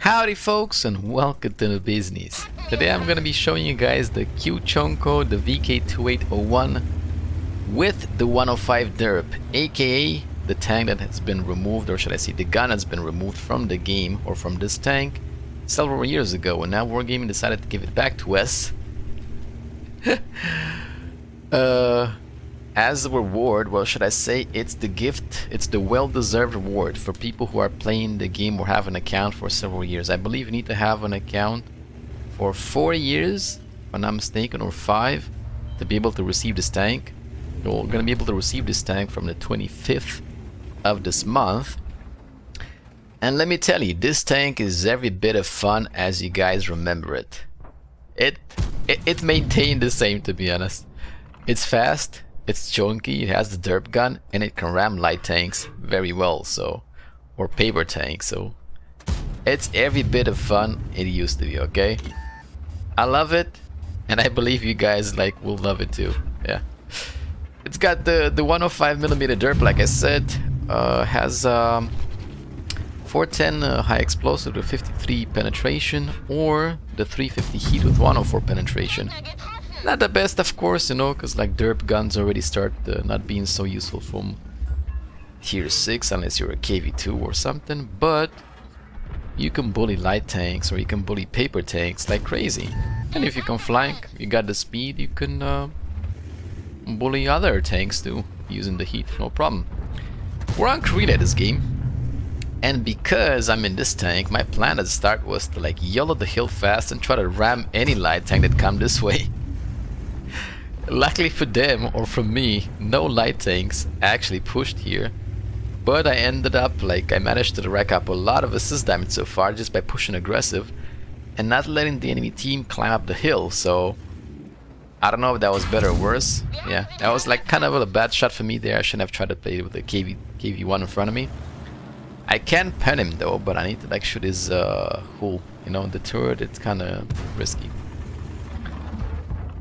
Howdy folks and welcome to the business. Today I'm gonna be showing you guys the Q-Chonko, the VK2801 with the 105 Derp, aka the tank that has been removed, or should I say the gun has been removed from the game or from this tank several years ago, and now Wargaming decided to give it back to us. As a reward, well, should I say, it's the gift, it's the well-deserved reward for people who are playing the game or have an account for several years. I believe you need to have an account for 4 years, if I'm not mistaken, or 5, to be able to receive this tank. You're going to be able to receive this tank from the 25th of this month. And let me tell you, this tank is every bit of fun as you guys remember it. It maintained the same, to be honest. It's fast. It's chunky, it has the derp gun, and it can ram light tanks very well, so, or paper tanks, so it's every bit of fun it used to be, okay? I love it, and I believe you guys will love it too. Yeah, it's got the 105mm derp, like I said, has 410 high explosive with 53 penetration, or the 350 heat with 104 penetration. Not the best, of course, you know, because derp guns already start not being so useful from tier 6 unless you're a KV2 or something, but you can bully light tanks or you can bully paper tanks like crazy. And if you can flank, you got the speed, you can bully other tanks too, using the heat, no problem. We're on Karelia this game, and because I'm in this tank, my plan at the start was to yellow the hill fast and try to ram any light tank that come this way. Luckily for them, or for me, no light tanks actually pushed here, but I ended up, I managed to rack up a lot of assist damage so far just by pushing aggressive and not letting the enemy team climb up the hill, so I don't know if that was better or worse. Yeah, that was kind of a bad shot for me there. I shouldn't have tried to play with the KV1 in front of me. I can pen him though, but I need to shoot his hull, you know, the turret. It's kind of risky.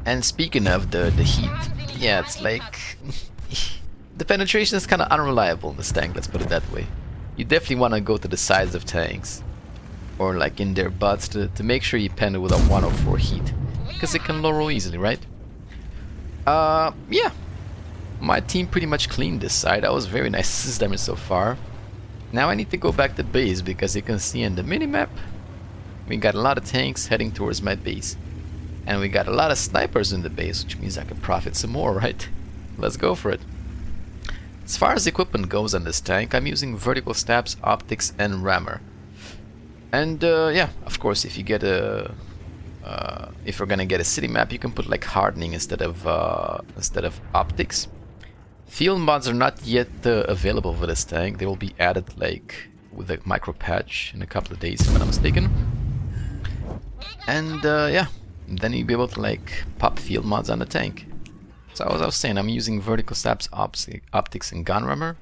And speaking of the heat, yeah, it's the penetration is kind of unreliable in this tank, let's put it that way. You definitely want to go to the sides of tanks, or in their butts, to make sure you pen it with a 104 heat, because it can low roll easily, right? Yeah, my team pretty much cleaned this side. That was very nice assist damage so far. Now I need to go back to base, because you can see in the minimap, we got a lot of tanks heading towards my base. And we got a lot of snipers in the base, which means I can profit some more, right? Let's go for it. As far as equipment goes on this tank, I'm using vertical stabs, optics, and rammer. And yeah, of course, if you get if you're gonna get a city map, you can put hardening instead of optics. Field mods are not yet available for this tank. They will be added with a micro patch in a couple of days, if I'm not mistaken. And yeah. Then you'll be able to pop field mods on the tank. So as I was saying, I'm using vertical stabs, optics, and gun rammer.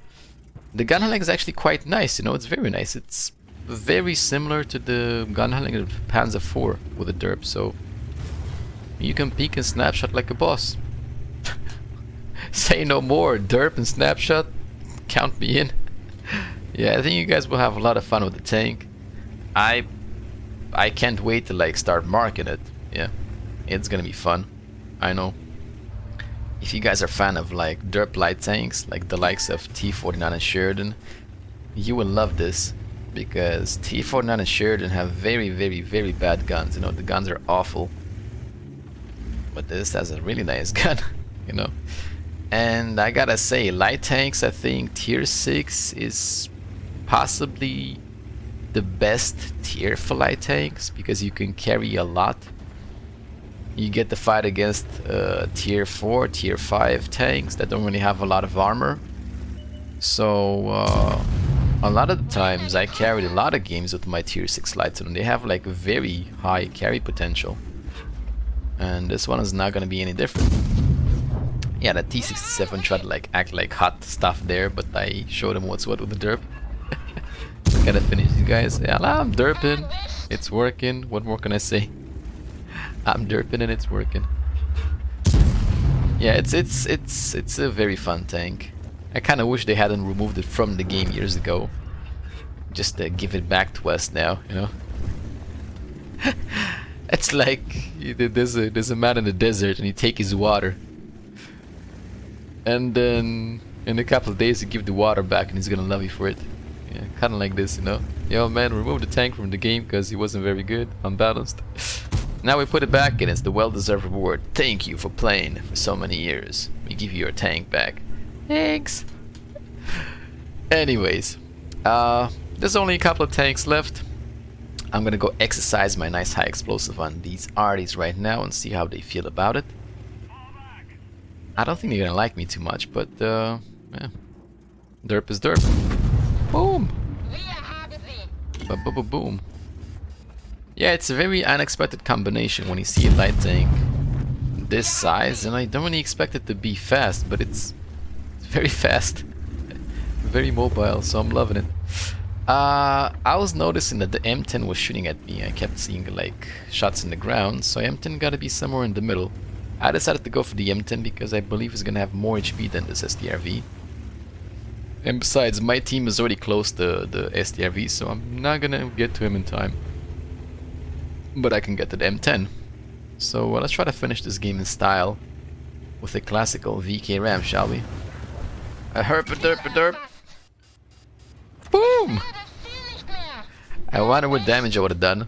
The gun handling is actually quite nice, you know, it's very nice. It's very similar to the gun handling of Panzer IV with a derp, so you can peek and snapshot like a boss. Say no more, derp and snapshot, count me in. Yeah, I think you guys will have a lot of fun with the tank. I can't wait to start marking it. Yeah, it's gonna be fun, I know. If you guys are fan of derp light tanks, the likes of T49 and Sheridan, you will love this, because T49 and Sheridan have very, very, very bad guns. You know, the guns are awful, but this has a really nice gun, you know. And I gotta say, light tanks, I think tier 6 is possibly the best tier for light tanks, because you can carry a lot. You get to fight against tier 4, tier 5 tanks that don't really have a lot of armor. So a lot of the times I carried a lot of games with my tier 6 lights, and they have very high carry potential. And this one is not gonna be any different. Yeah, that T67 tried to act like hot stuff there, but I showed him what's what with the derp. Gotta finish these guys. Yeah, I'm derping. It's working. What more can I say? I'm derping and it's working. Yeah, it's a very fun tank. I kind of wish they hadn't removed it from the game years ago. Just to give it back to us now, you know. It's like there's a man in the desert and he take his water, and then in a couple of days you give the water back and he's gonna love you for it. Yeah, kind of like this, you know. Yo man, remove the tank from the game because he wasn't very good, unbalanced. Now we put it back and it's the well-deserved reward. Thank you for playing for so many years. We give you your tank back. Thanks. Anyways, there's only a couple of tanks left. I'm gonna go exercise my nice high explosive on these arties right now and see how they feel about it. I don't think they're gonna like me too much, but yeah. Derp is derp. Boom! Boom. Yeah, it's a very unexpected combination when you see a light tank this size, and I don't really expect it to be fast, but it's very fast. Very mobile, so I'm loving it. I was noticing that the M10 was shooting at me. I kept seeing like shots in the ground, so M10 gotta be somewhere in the middle. I decided to go for the M10 because I believe it's gonna have more HP than this STRV. And besides, my team is already close to the STRV, so I'm not gonna get to him in time. But I can get to the M10. So let's try to finish this game in style with a classical VK ram, shall we? A herp a derp a derp. Boom! I wonder what damage I would have done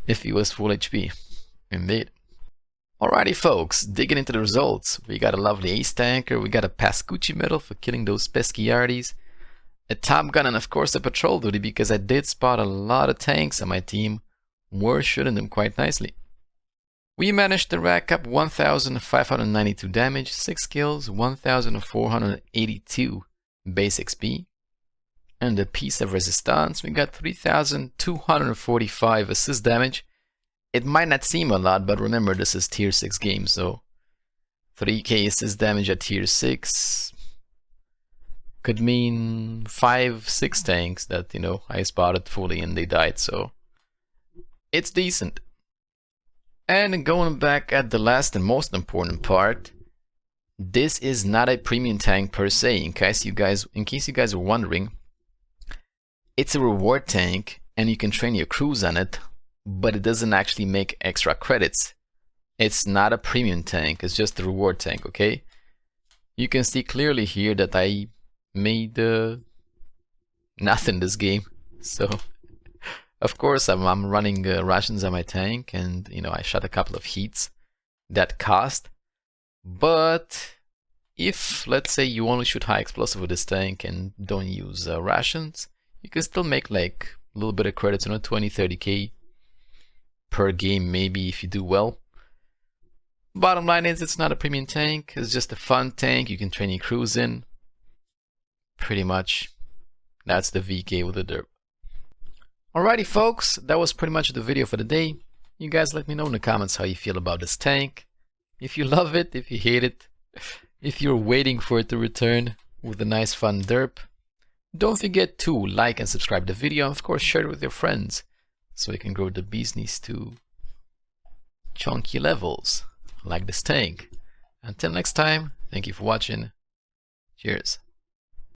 if he was full HP. Indeed. Alrighty folks, digging into the results. We got a lovely ace tanker, we got a Pascucci medal for killing those pesky arties, a top gun, and of course a patrol duty because I did spot a lot of tanks on my team. Were shooting them quite nicely. We managed to rack up 1,592 damage, 6 kills, 1,482 base XP. And a piece of resistance, we got 3,245 assist damage. It might not seem a lot, but remember this is tier 6 game, so 3k assist damage at tier 6 could mean 5-6 tanks that, you know, I spotted fully and they died, so it's decent. And going back at the last and most important part, this is not a premium tank per se, in case you guys are wondering. It's a reward tank and you can train your crews on it, but it doesn't actually make extra credits. It's not a premium tank, it's just a reward tank, okay? You can see clearly here that I made nothing this game, so of course I'm running rations on my tank, and you know, I shot a couple of heats that cost. But if let's say you only shoot high explosive with this tank and don't use rations, you can still make like a little bit of credits, you know, 20-30k per game maybe if you do well. Bottom line is, it's not a premium tank, it's just a fun tank you can train your crews in. Pretty much that's the VK with the derp. Alrighty folks, that was pretty much the video for the day. You guys let me know in the comments how you feel about this tank. If you love it, if you hate it, if you're waiting for it to return with a nice fun derp. Don't forget to like and subscribe the video, and of course share it with your friends so we can grow the business to chunky levels like this tank. Until next time, thank you for watching. Cheers.